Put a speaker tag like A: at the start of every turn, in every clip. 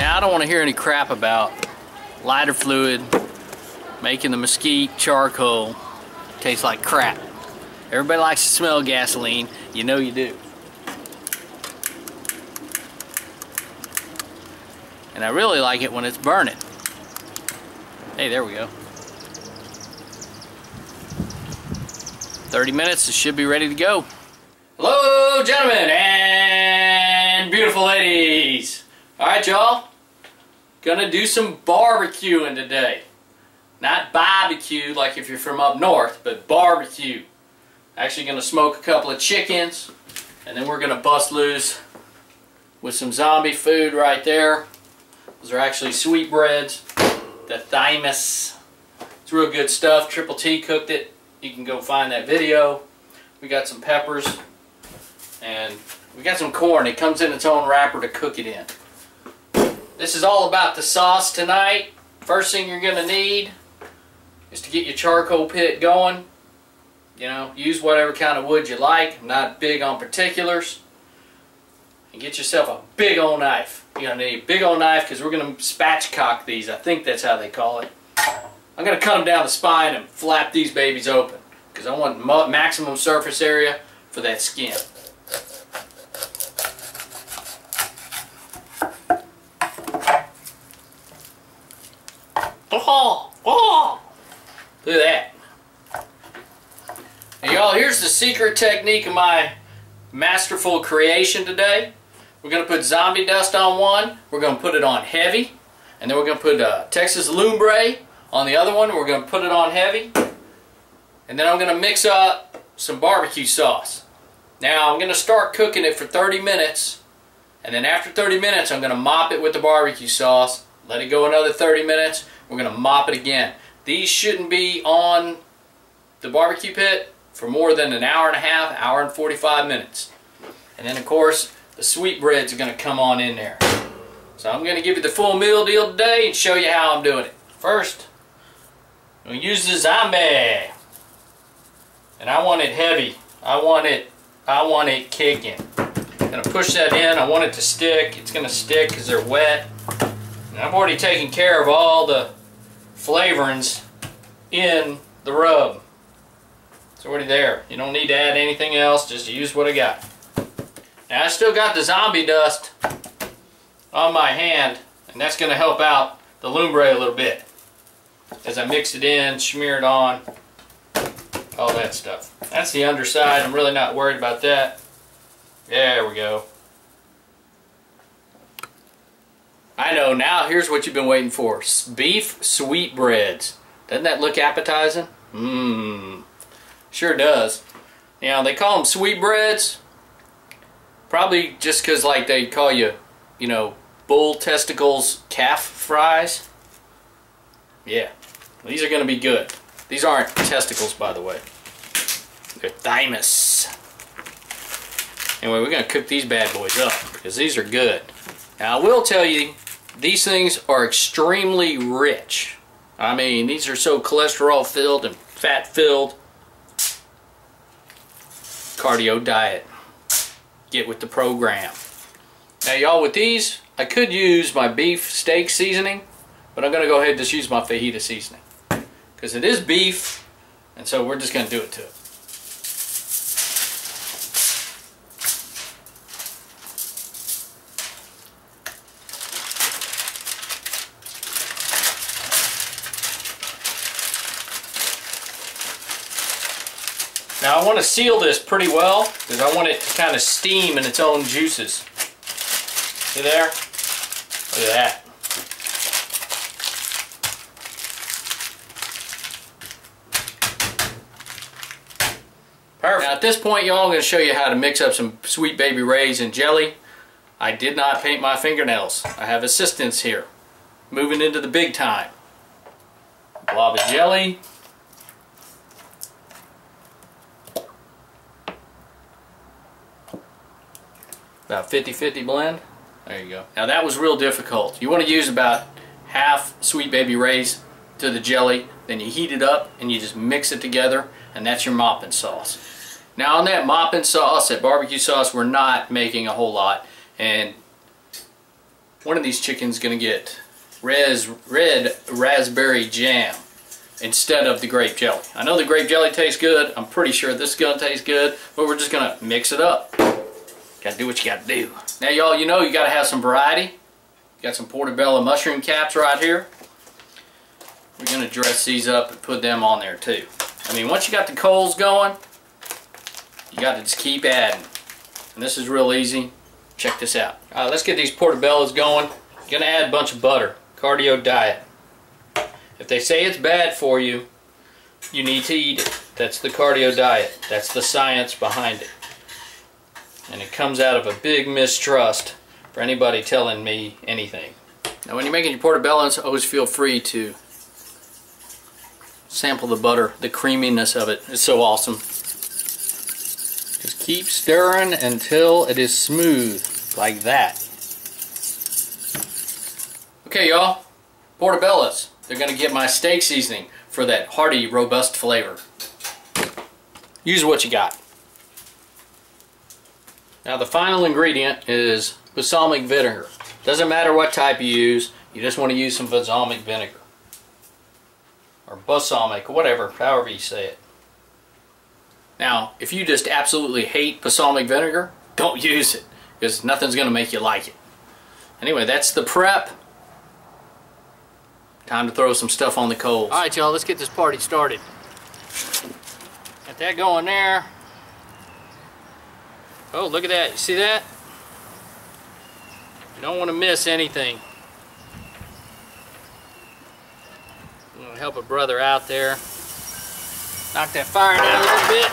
A: I don't want to hear any crap about lighter fluid making the mesquite charcoal taste like crap. Everybody likes to smell gasoline. You know you do. And I really like it when it's burning. Hey, there we go. 30 minutes, it should be ready to go. Hello, gentlemen and beautiful ladies. All right, y'all. Gonna do some barbecuing today. Not barbecue like if you're from up north, but barbecue. Actually gonna smoke a couple of chickens, and then we're gonna bust loose with some zombie food right there. Those are actually sweetbreads, the thymus. It's real good stuff. Triple T cooked it. You can go find that video. We got some peppers, and we got some corn. It comes in its own wrapper to cook it in. This is all about the sauce tonight. First thing you're going to need is to get your charcoal pit going. You know, use whatever kind of wood you like. I'm not big on particulars. And get yourself a big old knife. You're going to need a big old knife because we're going to spatchcock these. I think that's how they call it. I'm going to cut them down the spine and flap these babies open because I want maximum surface area for that skin. Oh, look at that. And y'all, here's the secret technique of my masterful creation today. We're going to put zombie dust on one, we're going to put it on heavy, and then we're going to put Texas lumbre on the other one, we're going to put it on heavy, and then I'm going to mix up some barbecue sauce. Now I'm going to start cooking it for 30 minutes, and then after 30 minutes I'm going to mop it with the barbecue sauce, let it go another 30 minutes, we're going to mop it again. These shouldn't be on the barbecue pit for more than an hour and a half, hour and 45 minutes. And then of course the sweetbreads are going to come on in there. So I'm going to give you the full meal deal today and show you how I'm doing it. First, I'm going to use the zombie. And I want it heavy. I want it kicking. I'm going to push that in. I want it to stick. It's going to stick because they're wet. And I've already taken care of all the flavorings in the rub. It's already there. You don't need to add anything else. Just use what I got. Now I still got the zombie dust on my hand, and that's going to help out the lumbre a little bit as I mix it in, smear it on, all that stuff. That's the underside. I'm really not worried about that. There we go. I know, now here's what you've been waiting for. Beef sweetbreads. Doesn't that look appetizing? Mmm. Sure does. You know, they call them sweetbreads. Probably just because like they call you know, bull testicles calf fries. Yeah. These are going to be good. These aren't testicles, by the way. They're thymus. Anyway, we're going to cook these bad boys up because these are good. Now, I will tell you, these things are extremely rich. I mean, these are so cholesterol filled and fat filled. Cardio diet. Get with the program. Now, y'all, with these, I could use my beef steak seasoning, but I'm going to go ahead and just use my fajita seasoning. Because it is beef, and so we're just going to do it to it. Now I want to seal this pretty well because I want it to kind of steam in its own juices. See there? Look at that. Perfect. Now at this point, y'all, I'm going to show you how to mix up some Sweet Baby Ray's and jelly. I did not paint my fingernails. I have assistants here. Moving into the big time. Blob of jelly. About 50-50 blend. There you go. Now that was real difficult. You want to use about half Sweet Baby Ray's to the jelly, then you heat it up and you just mix it together, and that's your mopping sauce. Now on that mopping sauce, that barbecue sauce, we're not making a whole lot, and one of these chickens is going to get red raspberry jam instead of the grape jelly. I know the grape jelly tastes good. I'm pretty sure this is going to taste good, but we're just going to mix it up. Got to do what you got to do. Now y'all, you know you got to have some variety. Got some portobello mushroom caps right here. We're going to dress these up and put them on there too. I mean, once you got the coals going, you got to just keep adding. And this is real easy. Check this out. Alright, let's get these portobellos going. You're going to add a bunch of butter. Cardio diet. If they say it's bad for you, you need to eat it. That's the cardio diet. That's the science behind it. And it comes out of a big mistrust for anybody telling me anything. Now when you're making your portobellos, always feel free to sample the butter. The creaminess of it is so awesome. Just keep stirring until it is smooth, like that. Okay y'all, portobellos. They're going to get my steak seasoning for that hearty, robust flavor. Use what you got. Now the final ingredient is balsamic vinegar. Doesn't matter what type you use, you just want to use some balsamic vinegar. Or balsamic, whatever, however you say it. Now, if you just absolutely hate balsamic vinegar, don't use it, because nothing's going to make you like it. Anyway, that's the prep. Time to throw some stuff on the coals. Alright y'all, let's get this party started. Got that going there. Oh, look at that. You see that? You don't want to miss anything. I'm going to help a brother out there. Knock that fire down a little bit.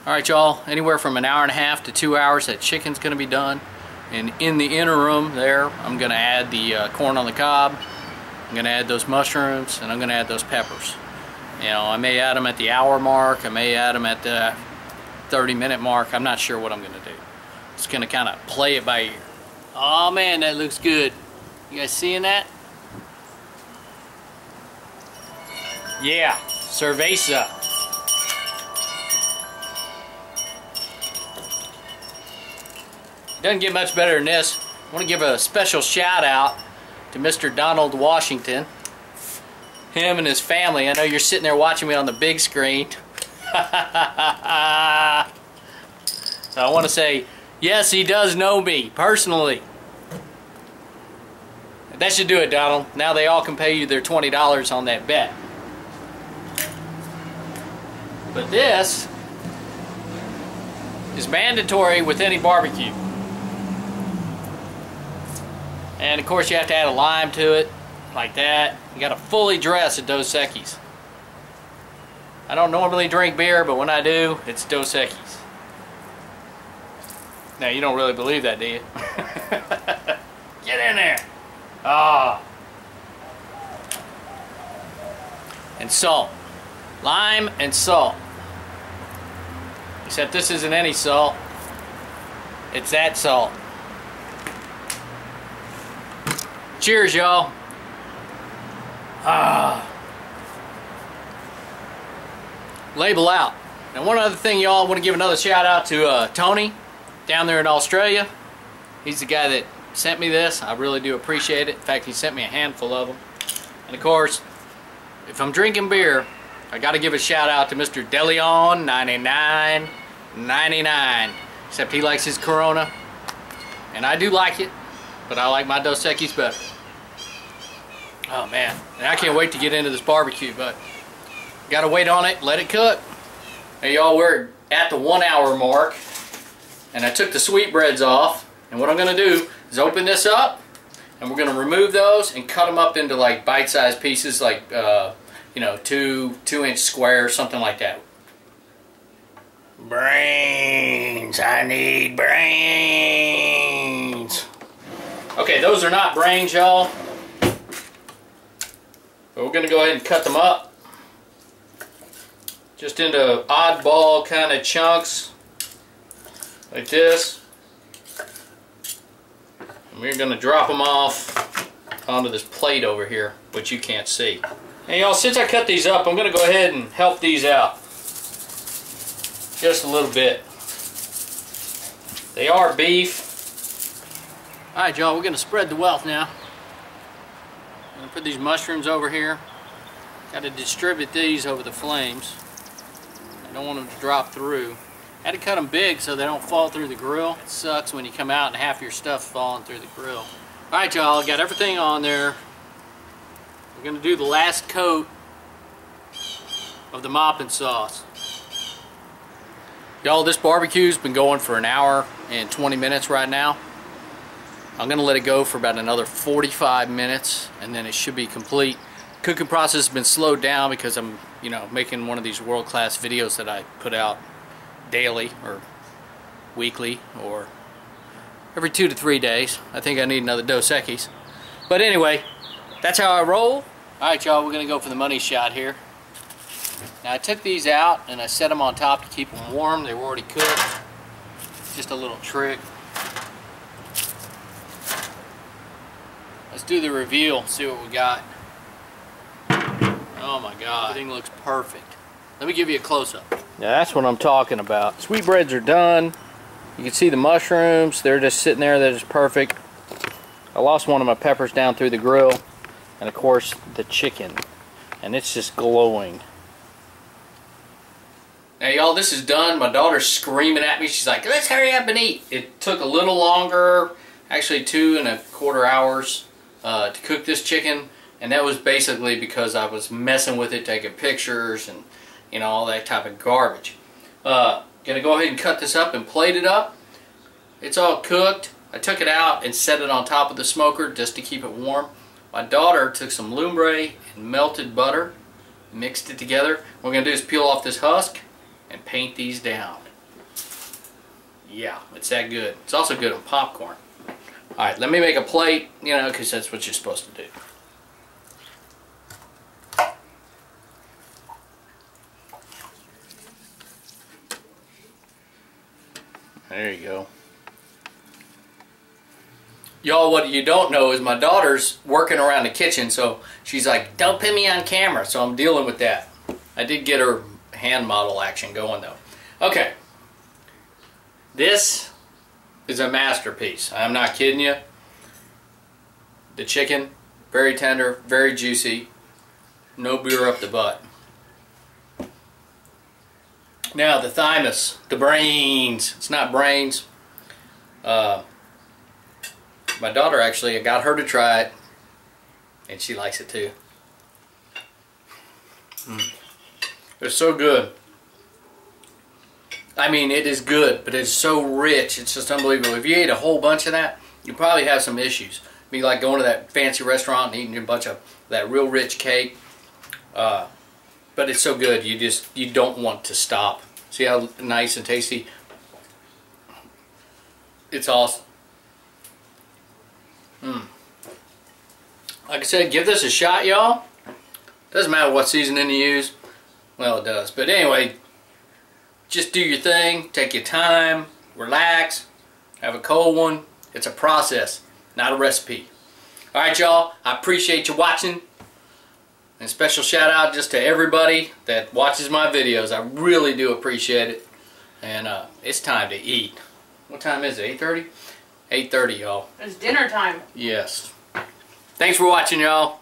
A: Alright y'all, anywhere from an hour and a half to 2 hours that chicken's going to be done. And in the interim there, I'm going to add the corn on the cob. I'm going to add those mushrooms, and I'm going to add those peppers. You know, I may add them at the hour mark. I may add them at the 30-minute mark. I'm not sure what I'm going to do. Just going to kind of play it by ear. Oh man, that looks good. You guys seeing that? Yeah, cerveza. Doesn't get much better than this. I want to give a special shout out to Mr. Donald Washington. Him and his family. I know you're sitting there watching me on the big screen. So I want to say, yes, he does know me personally. That should do it, Donald. Now they all can pay you their $20 on that bet. But this is mandatory with any barbecue. And of course you have to add a lime to it, like that. You gotta fully dress at Dos Equis. I don't normally drink beer, but when I do, it's Dos Equis. Now you don't really believe that, do you? Get in there! Ah. And salt. Lime and salt. Except this isn't any salt. It's that salt. Cheers, y'all. Ah. Label out. Now one other thing, y'all, I want to give another shout out to Tony down there in Australia. He's the guy that sent me this. I really do appreciate it. In fact, he sent me a handful of them. And of course, if I'm drinking beer, I got to give a shout out to Mr. DeLeon 99.99. Except he likes his Corona, and I do like it, but I like my Dos Equis better. Oh man, and I can't wait to get into this barbecue, but Gotta wait on it, let it cook. Now y'all, we're at the 1 hour mark, and I took the sweetbreads off, and what I'm gonna do is open this up, and we're gonna remove those and cut them up into like bite-sized pieces, like you know, 2-inch squares, something like that. Brains, I need brains. Okay, those are not brains, y'all, but we're gonna go ahead and cut them up just into oddball kind of chunks like this. And we're going to drop them off onto this plate over here, which you can't see. Hey y'all, since I cut these up, I'm going to go ahead and help these out just a little bit. They are beef. Alright y'all, we're going to spread the wealth now. I'm going to put these mushrooms over here. Got to distribute these over the flames. I don't want them to drop through. I had to cut them big so they don't fall through the grill. It sucks when you come out and half your stuff's falling through the grill. Alright y'all, got everything on there. We're going to do the last coat of the mopping sauce. Y'all, this barbecue's been going for 1 hour and 20 minutes right now. I'm going to let it go for about another 45 minutes and then it should be complete. Cooking process has been slowed down because I'm, you know, making one of these world-class videos that I put out daily or weekly or every 2 to 3 days. I think I need another Dos Equis. But anyway, that's how I roll. Alright y'all, we're going to go for the money shot here. Now I took these out and I set them on top to keep them warm. They were already cooked. Just a little trick. Let's do the reveal, see what we got. Oh my God, everything looks perfect. Let me give you a close-up. Now that's what I'm talking about. Sweetbreads are done. You can see the mushrooms. They're just sitting there. They're just perfect. I lost one of my peppers down through the grill. And of course, the chicken. And it's just glowing. Now y'all, this is done. My daughter's screaming at me. She's like, let's hurry up and eat. It took a little longer, actually 2.25 hours to cook this chicken. And that was basically because I was messing with it, taking pictures and, you know, all that type of garbage. Gonna go ahead and cut this up and plate it up. It's all cooked. I took it out and set it on top of the smoker just to keep it warm. My daughter took some lumbre and melted butter, mixed it together. What we're gonna do is peel off this husk and paint these down. Yeah, it's that good. It's also good on popcorn. Alright, let me make a plate, you know, because that's what you're supposed to do. There you go. Y'all, what you don't know is my daughter's working around the kitchen, so she's like, don't put me on camera, so I'm dealing with that. I did get her hand model action going though. Okay. This is a masterpiece. I'm not kidding you. The chicken, very tender, very juicy. No beer up the butt. Now the thymus, the brains. It's not brains. My daughter actually, I got her to try it, and she likes it too. It's so good. I mean, it is good, but it's so rich. It's just unbelievable. If you ate a whole bunch of that, you'd probably have some issues. It'd be like going to that fancy restaurant and eating a bunch of that real rich cake. But it's so good, you don't want to stop. See how nice and tasty? It's awesome. Like I said, give this a shot, y'all. Doesn't matter what seasoning you use. Well, it does. But anyway, just do your thing. Take your time. Relax. Have a cold one. It's a process, not a recipe. Alright, y'all. I appreciate you watching. And a special shout out just to everybody that watches my videos. I really do appreciate it. And it's time to eat. What time is it? 8:30? 8:30, y'all.
B: It's dinner time.
A: Yes. Thanks for watching, y'all.